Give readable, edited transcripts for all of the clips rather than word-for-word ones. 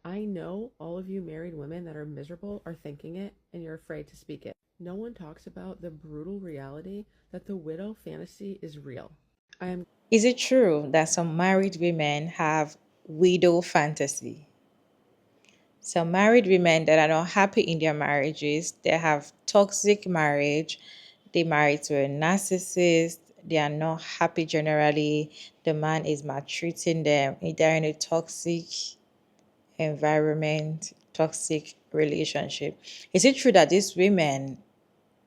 I know all of you married women that are miserable are thinking it and you're afraid to speak it. No one talks about the brutal reality that the widow fantasy is real. I am Is it true that some married women have widow fantasy? Some married women that are not happy in their marriages, they have toxic marriage, they married to a narcissist, they are not happy generally, the man is maltreating them, they're in a toxic environment, toxic relationship. Is it true that these women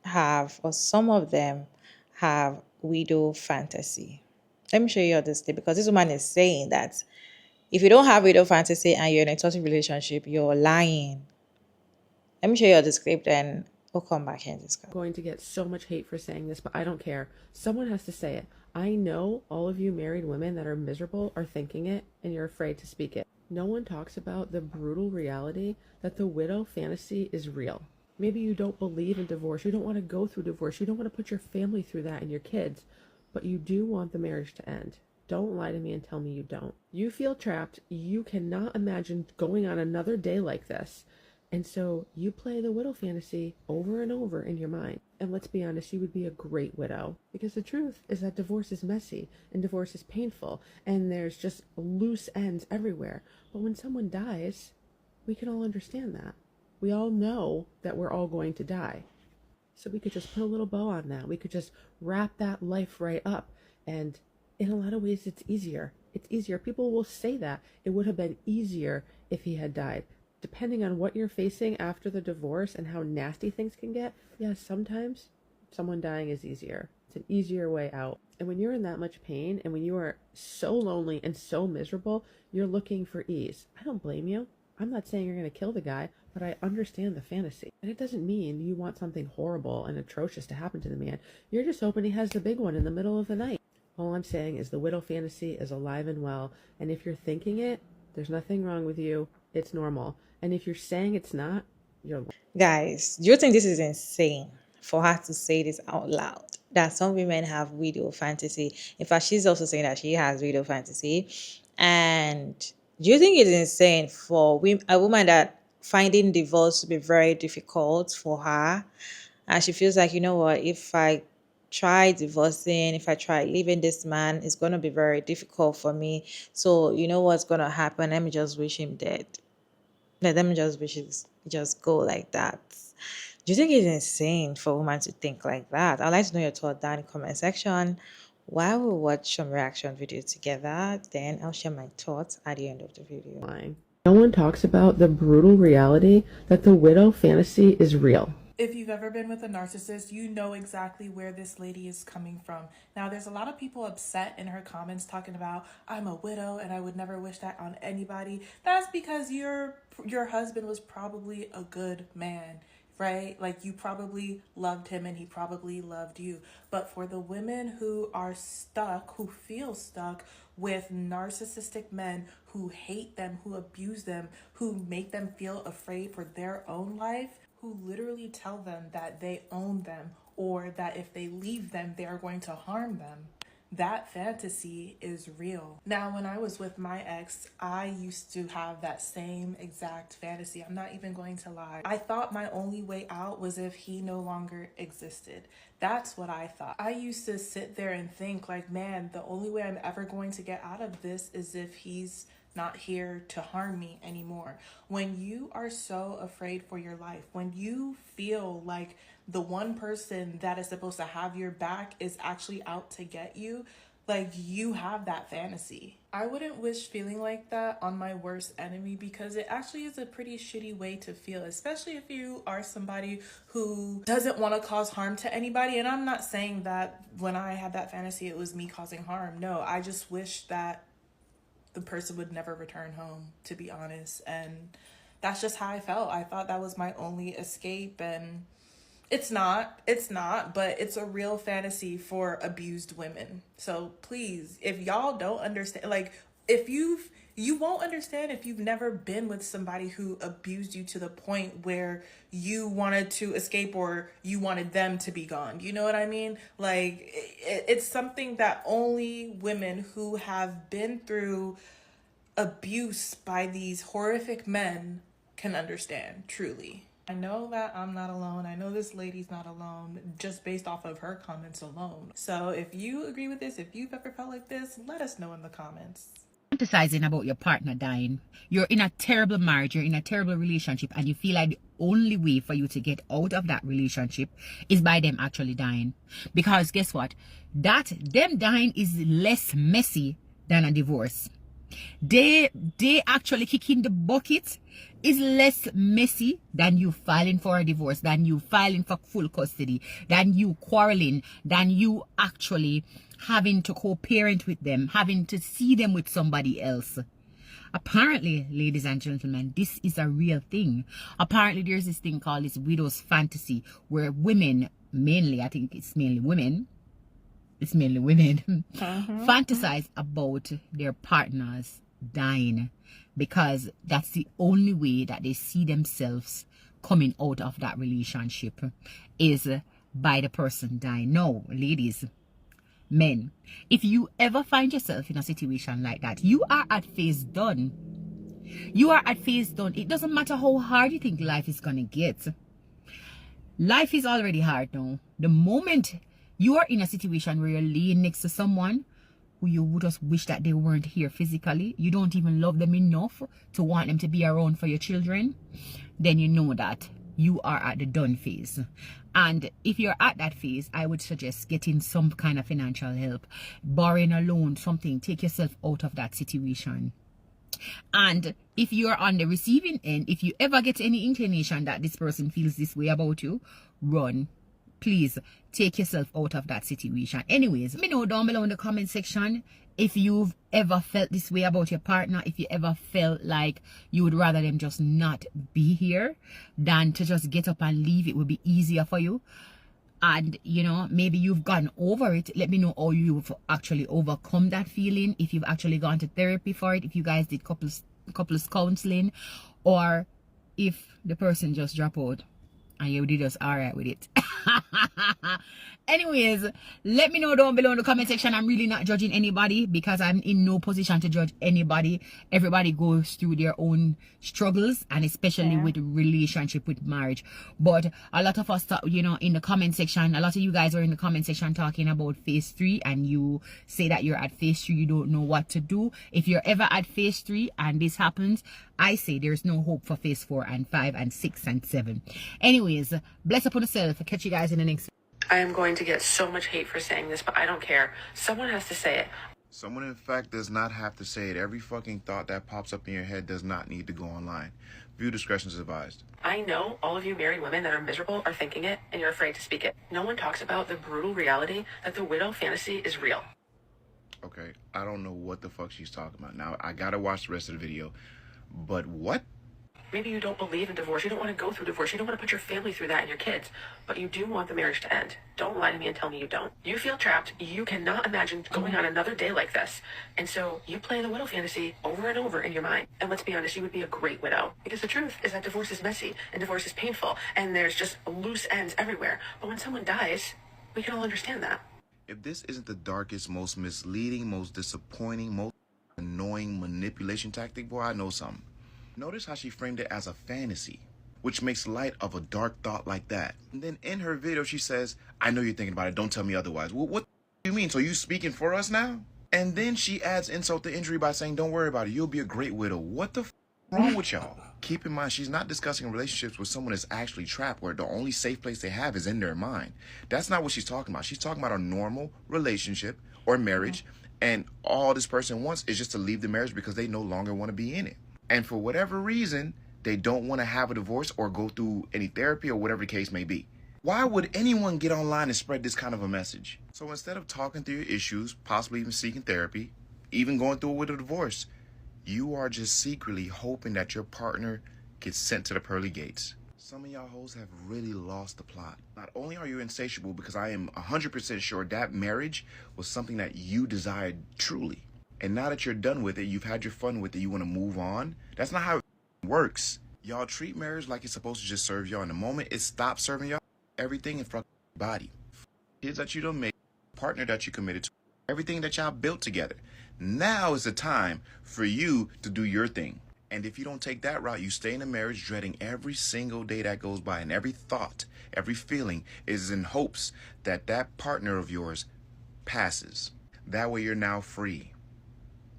have, or some of them have widow fantasy? Let me show you this thing because this woman is saying that if you don't have widow fantasy and you're in a toxic relationship, you're lying. Let me show you the script and we'll come back here and discuss. going to get so much hate for saying this, but I don't care. Someone has to say it. I know all of you married women that are miserable are thinking it and you're afraid to speak it. No one talks about the brutal reality that the widow fantasy is real. Maybe you don't believe in divorce. You don't want to go through divorce. You don't want to put your family through that and your kids, but you do want the marriage to end. Don't lie to me and tell me you don't. You feel trapped. You cannot imagine going on another day like this. And so you play the widow fantasy over and over in your mind. And let's be honest, you would be a great widow. Because the truth is that divorce is messy and divorce is painful and there's just loose ends everywhere. But when someone dies, we can all understand that. We all know that we're all going to die. So we could just put a little bow on that. We could just wrap that life right up. And in a lot of ways, it's easier. It's easier. People will say that it would have been easier if he had died. Depending on what you're facing after the divorce and how nasty things can get, yes, sometimes someone dying is easier. It's an easier way out. And when you're in that much pain and when you are so lonely and so miserable, you're looking for ease. I don't blame you. I'm not saying you're going to kill the guy, but I understand the fantasy. And it doesn't mean you want something horrible and atrocious to happen to the man. You're just hoping he has the big one in the middle of the night. All I'm saying is the widow fantasy is alive and well. And if you're thinking it, there's nothing wrong with you. It's normal. And if you're saying it's not, you're Guys, do you think this is insane for her to say this out loud? That some women have widow fantasy. In fact, she's also saying that she has widow fantasy. And do you think it's insane for a woman that finding divorce to be very difficult for her? And she feels like, you know what, if I try divorcing, if I try leaving this man, it's going to be very difficult for me. So, you know what's going to happen? Let me just wish him dead. Let them just wishes just go like that. Do you think it's insane for a woman to think like that? I'd like to know your thought down in the comment section. While we watch some reaction videos together, then I'll share my thoughts at the end of the video. lying. No one talks about the brutal reality that the widow fantasy is real. If you've ever been with a narcissist, you know exactly where this lady is coming from. Now, there's a lot of people upset in her comments talking about, I'm a widow and I would never wish that on anybody. That's because your husband was probably a good man, right? Like you probably loved him and he probably loved you. But for the women who are stuck, who feel stuck with narcissistic men who hate them, who abuse them, who make them feel afraid for their own life, who literally tell them that they own them or that if they leave them, they are going to harm them. That fantasy is real. Now, when I was with my ex, I used to have that same exact fantasy. I'm not even going to lie. I thought my only way out was if he no longer existed. That's what I thought. I used to sit there and think like, man, the only way I'm ever going to get out of this is if he's not here to harm me anymore. When you are so afraid for your life, when you feel like the one person that is supposed to have your back is actually out to get you, like you have that fantasy. I wouldn't wish feeling like that on my worst enemy because it actually is a pretty shitty way to feel, especially if you are somebody who doesn't want to cause harm to anybody. And I'm not saying that when I had that fantasy, it was me causing harm. No, I just wish that the person would never return home, to be honest. And that's just how I felt. I thought that was my only escape. And it's not, but it's a real fantasy for abused women. So please, if y'all don't understand, like if you won't understand if you've never been with somebody who abused you to the point where you wanted to escape or you wanted them to be gone. You know what I mean? Like it's something that only women who have been through abuse by these horrific men can understand, truly. I know that I'm not alone. I know this lady's not alone just based off of her comments alone. So if you agree with this, if you've ever felt like this, let us know in the comments. Fantasizing about your partner dying. You're in a terrible marriage, you're in a terrible relationship, and you feel like the only way for you to get out of that relationship is by them actually dying. Because guess what? That them dying is less messy than a divorce. They actually kicking the bucket is less messy than you filing for a divorce, than you filing for full custody, than you quarreling, than you actually having to co-parent with them, having to see them with somebody else. Apparently, ladies and gentlemen, this is a real thing. Apparently, there's this thing called this widow's fantasy, where women, mainly, I think it's mainly women, fantasize about their partners dying, because that's the only way that they see themselves coming out of that relationship, is by the person dying. No, ladies, men, if you ever find yourself in a situation like that, you are at phase done. You are at phase done. It doesn't matter how hard you think life is gonna get. Life is already hard now. The moment you are in a situation where you're laying next to someone who you would just wish that they weren't here physically, you don't even love them enough to want them to be around for your children, then you know that you are at the done phase. And if you're at that phase, I would suggest getting some kind of financial help, borrowing a loan, something. Take yourself out of that situation. And if you're on the receiving end, if you ever get any inclination that this person feels this way about you, run. Please take yourself out of that situation. Anyways, let me know down below in the comment section if you've ever felt this way about your partner, if you ever felt like you would rather them just not be here than to just get up and leave. It would be easier for you. And you know, maybe you've gone over it. Let me know how you've actually overcome that feeling, if you've actually gone to therapy for it, if you guys did couples counseling, or if the person just dropped out and you did just all right with it. Anyways, let me know down below in the comment section. I'm really not judging anybody, because I'm in no position to judge anybody. Everybody goes through their own struggles, and especially with relationship, with marriage. But a lot of us, you know, in the comment section, a lot of you guys are in the comment section talking about phase 3, and you say that you're at phase 3, you don't know what to do. If you're ever at phase 3 and this happens, I say there's no hope for phase 4 and 5 and 6 and 7. Anyways, bless upon yourself. I'll catch you guys in the next. I am going to get so much hate for saying this, but I don't care. Someone has to say it. Someone, in fact, does not have to say it. Every fucking thought that pops up in your head does not need to go online. View discretion is advised. I know all of you married women that are miserable are thinking it, and you're afraid to speak it. No one talks about the brutal reality that the widow fantasy is real. Okay, I don't know what the fuck she's talking about. Now, I gotta watch the rest of the video. But what? Maybe you don't believe in divorce. You don't want to go through divorce. You don't want to put your family through that and your kids. But you do want the marriage to end. Don't lie to me and tell me you don't. You feel trapped. You cannot imagine going on another day like this. And so you play the widow fantasy over and over in your mind. And let's be honest, you would be a great widow. Because the truth is that divorce is messy and divorce is painful. And there's just loose ends everywhere. But when someone dies, we can all understand that. If this isn't the darkest, most misleading, most disappointing, most annoying manipulation tactic, boy, I know something. Notice how she framed it as a fantasy, which makes light of a dark thought like that. And then in her video, she says, I know you're thinking about it. Don't tell me otherwise. Well, what do you mean? So you speaking for us now? And then she adds insult to injury by saying, don't worry about it. You'll be a great widow. What the f wrong with y'all? Keep in mind, she's not discussing relationships with someone that's actually trapped, where the only safe place they have is in their mind. That's not what she's talking about. She's talking about a normal relationship or marriage, and all this person wants is just to leave the marriage because they no longer want to be in it. And for whatever reason, they don't want to have a divorce or go through any therapy or whatever the case may be. Why would anyone get online and spread this kind of a message? So instead of talking through your issues, possibly even seeking therapy, even going through it with a divorce, you are just secretly hoping that your partner gets sent to the pearly gates. Some of y'all hoes have really lost the plot. Not only are you insatiable, because I am 100% sure that marriage was something that you desired truly. And now that you're done with it, you've had your fun with it, you want to move on. That's not how it works. Y'all treat marriage like it's supposed to just serve y'all. And the moment it stops serving y'all, everything in front of your body, kids that you don't make, partner that you committed to, everything that y'all built together, Now is the time for you to do your thing. And if you don't take that route, you stay in a marriage dreading every single day that goes by, and every thought, every feeling is in hopes that that partner of yours passes. That way you're now free.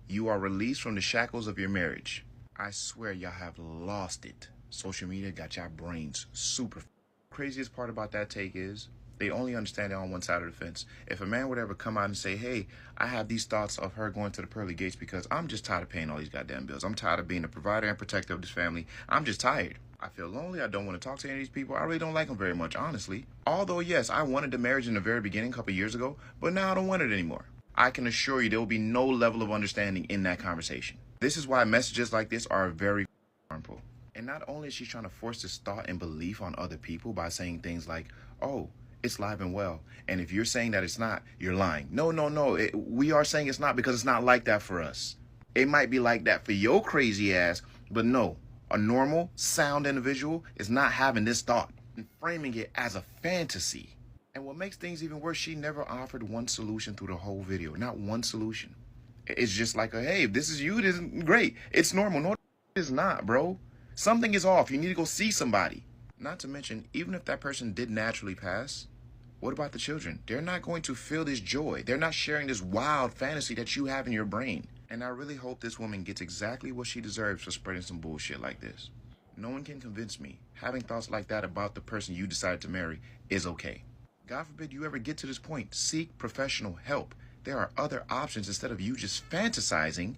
You are released from the shackles of your marriage. I swear y'all have lost it. Social media got y'all brains super. Craziest part about that take is they only understand it on one side of the fence. If a man would ever come out and say, hey, I have these thoughts of her going to the pearly gates because I'm just tired of paying all these goddamn bills. I'm tired of being a provider and protector of this family. I'm just tired. I feel lonely. I don't want to talk to any of these people. I really don't like them very much, honestly. Although, yes, I wanted the marriage in the very beginning a couple years ago, but now I don't want it anymore. I can assure you there will be no level of understanding in that conversation. This is why messages like this are very harmful. And not only is she trying to force this thought and belief on other people by saying things like, oh, it's live and well, and if you're saying that it's not, you're lying. No. We are saying it's not because it's not like that for us. It might be like that for your crazy ass, but no. A normal, sound individual is not having this thought and framing it as a fantasy. And what makes things even worse, she never offered one solution through the whole video. Not one solution. It's just like, hey, if this is you, this is great. It's normal. No, it's not, bro. Something is off. You need to go see somebody. Not to mention, even if that person did naturally pass, what about the children? They're not going to feel this joy. They're not sharing this wild fantasy that you have in your brain. And I really hope this woman gets exactly what she deserves for spreading some bullshit like this. No one can convince me having thoughts like that about the person you decided to marry is okay. God forbid you ever get to this point. Seek professional help. There are other options instead of you just fantasizing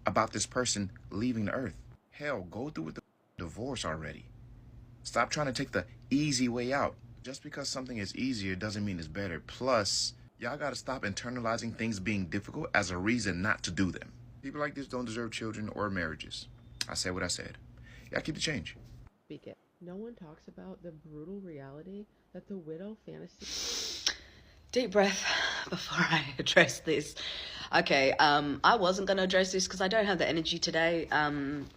about this person leaving the earth. Hell, go through with the divorce already. Stop trying to take the easy way out. Just because something is easier doesn't mean it's better. Plus, y'all gotta stop internalizing things being difficult as a reason not to do them. People like this don't deserve children or marriages. I said what I said. Y'all keep the change. Speak it. No one talks about the brutal reality that the widow fantasy... Deep breath before I address this. Okay, I wasn't going to address this because I don't have the energy today.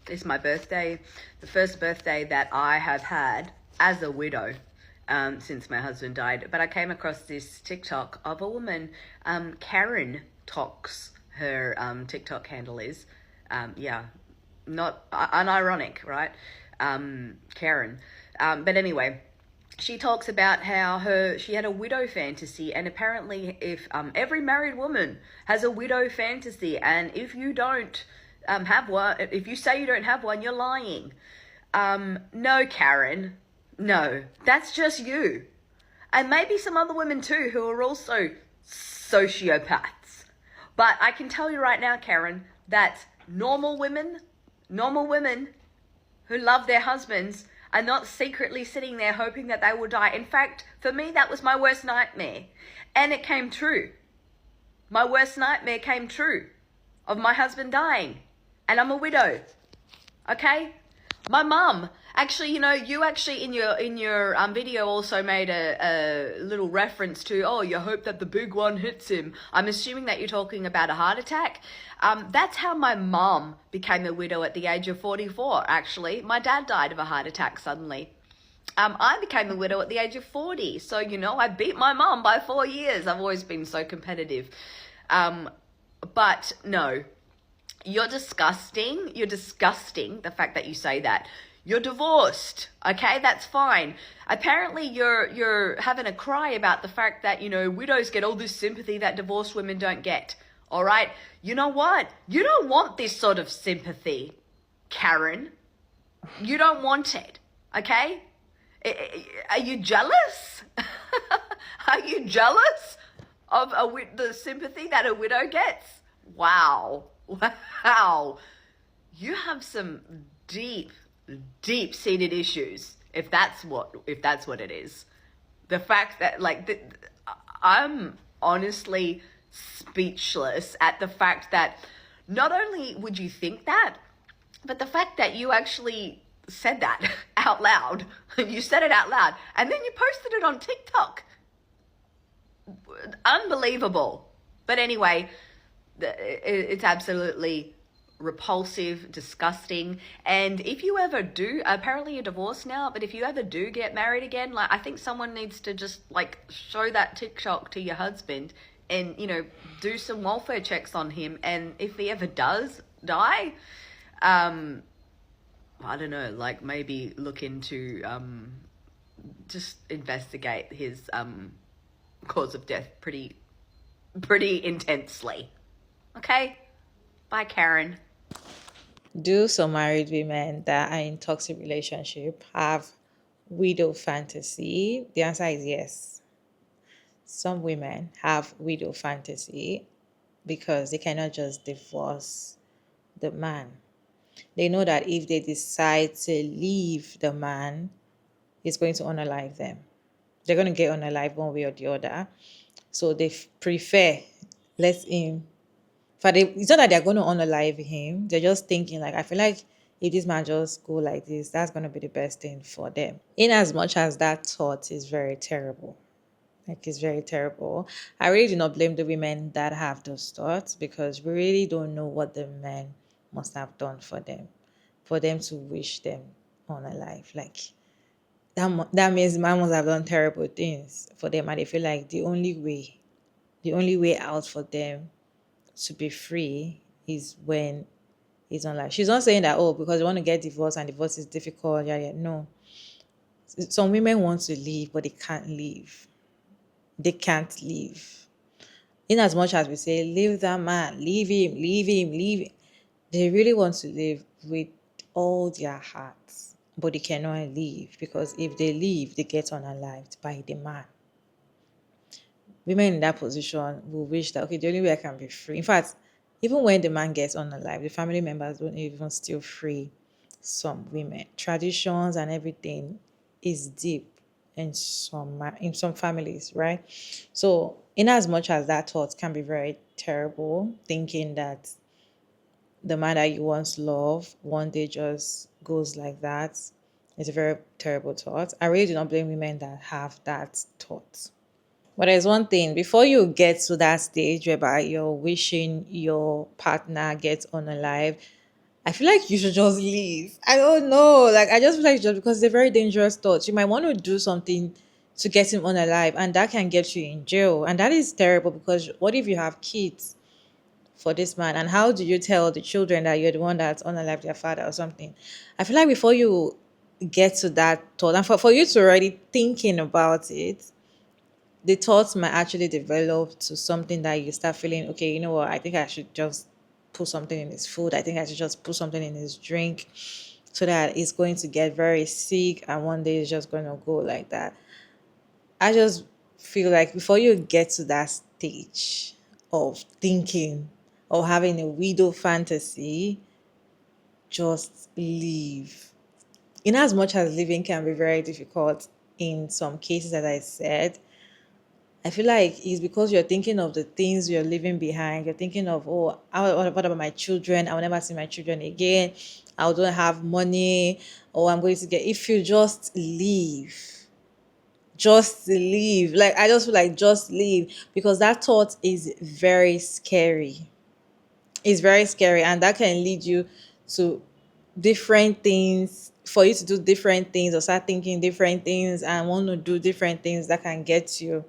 It's my birthday, the first birthday that I have had as a widow since my husband died. But I came across this TikTok of a woman, Karen Talks, her TikTok handle is. Not unironic, right? Karen. But anyway, she talks about how she had a widow fantasy, and apparently if every married woman has a widow fantasy, and if you don't have one, if you say you don't have one, you're lying. No, Karen, no, that's just you. And maybe some other women too who are also sociopaths. But I can tell you right now, Karen, that normal women who love their husbands are not secretly sitting there hoping that they will die. In fact, for me, that was my worst nightmare. And it came true. My worst nightmare came true of my husband dying. And I'm a widow. Okay? My mum, actually, you actually in your video also made a little reference to, oh, you hope that the big one hits him. I'm assuming that you're talking about a heart attack. That's how my mum became a widow at the age of 44, actually. My dad died of a heart attack suddenly. I became a widow at the age of 40. So, I beat my mum by 4 years. I've always been so competitive. But no. You're disgusting. You're disgusting, the fact that you say that. You're divorced, okay? That's fine. Apparently, you're having a cry about the fact that, widows get all this sympathy that divorced women don't get, all right? You know what? You don't want this sort of sympathy, Karen. You don't want it, okay? Are you jealous? Are you jealous of the sympathy that a widow gets? Wow. Wow, you have some deep-seated issues. If that's what it is, the fact that I'm honestly speechless at the fact that not only would you think that, but the fact that you actually said that out loud. You said it out loud, and then you posted it on TikTok. Unbelievable. But anyway. It's absolutely repulsive, disgusting. And if you ever do, apparently you're divorced now, but if you ever do get married again, I think someone needs to just show that TikTok to your husband and, do some welfare checks on him. And if he ever does die, I don't know, like maybe look into just investigate his cause of death pretty intensely. Okay? Bye, Karen. Do some married women that are in toxic relationship have widow fantasy? The answer is yes. Some women have widow fantasy because they cannot just divorce the man. They know that if they decide to leave the man, it's going to unalive them. They're going to get unalive one way or the other. So they prefer let him. It's not that they're going to unalive him. They're just thinking like, I feel like if this man just go like this, that's going to be the best thing for them. In as much as that thought is very terrible, like it's very terrible. I really do not blame the women that have those thoughts because we really don't know what the men must have done for them to wish them unalive. Like that means man must have done terrible things for them, and they feel like the only way out for them to be free is when he's on life. She's not saying that, oh, because they want to get divorced and divorce is difficult. Yeah, yeah. No. Some women want to leave, but they can't leave. They can't leave. In as much as we say, leave that man, leave him, leave him, leave him, they really want to live with all their hearts, but they cannot leave because if they leave, they get unalived by the man. Women in that position will wish that, okay, the only way I can be free. In fact, even when the man gets unalive, the family members don't even still free some women. Traditions and everything is deep in some families, right? So, in as much as that thought can be very terrible, thinking that the man that you once loved one day just goes like that, it's a very terrible thought. I really do not blame women that have that thought. But there's one thing, before you get to that stage whereby you're wishing your partner gets unalive, I feel like you should just leave. I don't know. Like, I just feel like just because they're very dangerous thoughts. You might want to do something to get him unalive, and that can get you in jail. And that is terrible because what if you have kids for this man? And how do you tell the children that you're the one that's unalive their father or something? I feel like before you get to that thought, and for you to already thinking about it, the thoughts might actually develop to something that you start feeling, okay, you know what, I think I should just put something in his food. I think I should just put something in his drink so that it's going to get very sick and one day it's just going to go like that. I just feel like before you get to that stage of thinking or having a widow fantasy, just leave. In as much as living can be very difficult in some cases, as I said, I feel like it's because you're thinking of the things you're leaving behind. You're thinking of, oh, what about my children? I will never see my children again. I don't have money, or I'm going to get. If you just leave. Like, I just feel like just leave because that thought is very scary. It's very scary, and that can lead you to different things. For you to do different things or start thinking different things and want to do different things that can get you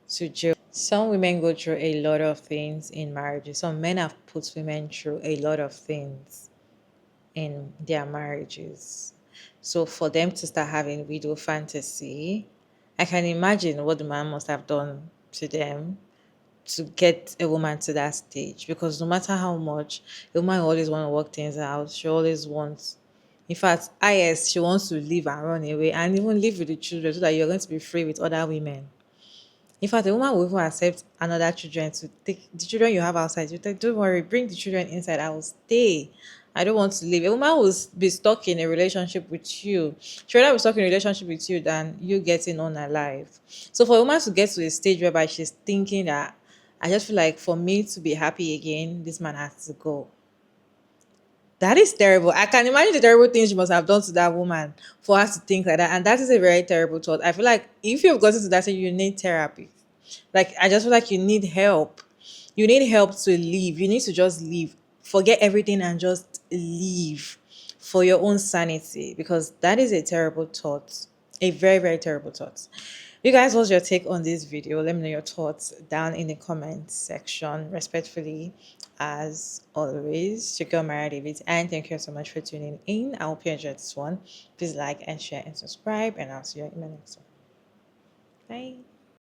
to jail. Some women go through a lot of things in marriages. Some men have put women through a lot of things in their marriages. So for them to start having widow fantasy, I can imagine what the man must have done to them to get a woman to that stage. Because no matter how much, a woman always want to work things out. She always wants, in fact, she wants to leave and run away and even live with the children so that you're going to be free with other women. In fact, a woman will even accept another children to take the children you have outside. You tell, don't worry, bring the children inside. I will stay. I don't want to leave. A woman will be stuck in a relationship with you. She'd rather be stuck in a relationship with you than you getting on alive. So for a woman to get to a stage whereby she's thinking that I just feel like for me to be happy again, this man has to go. That is terrible. I can imagine the terrible things you must have done to that woman for her to think like that. And that is a very terrible thought. I feel like if you've gotten to that stage, you need therapy. Like, I just feel like you need help. You need help to leave. You need to just leave. Forget everything and just leave for your own sanity because that is a terrible thought. A very, very terrible thought. You guys, what's your take on this video? Let me know your thoughts down in the comments section. Respectfully, as always, your girl Mara David, and thank you so much for tuning in. I hope you enjoyed this one. Please like and share and subscribe, and I'll see you in my next one. Bye.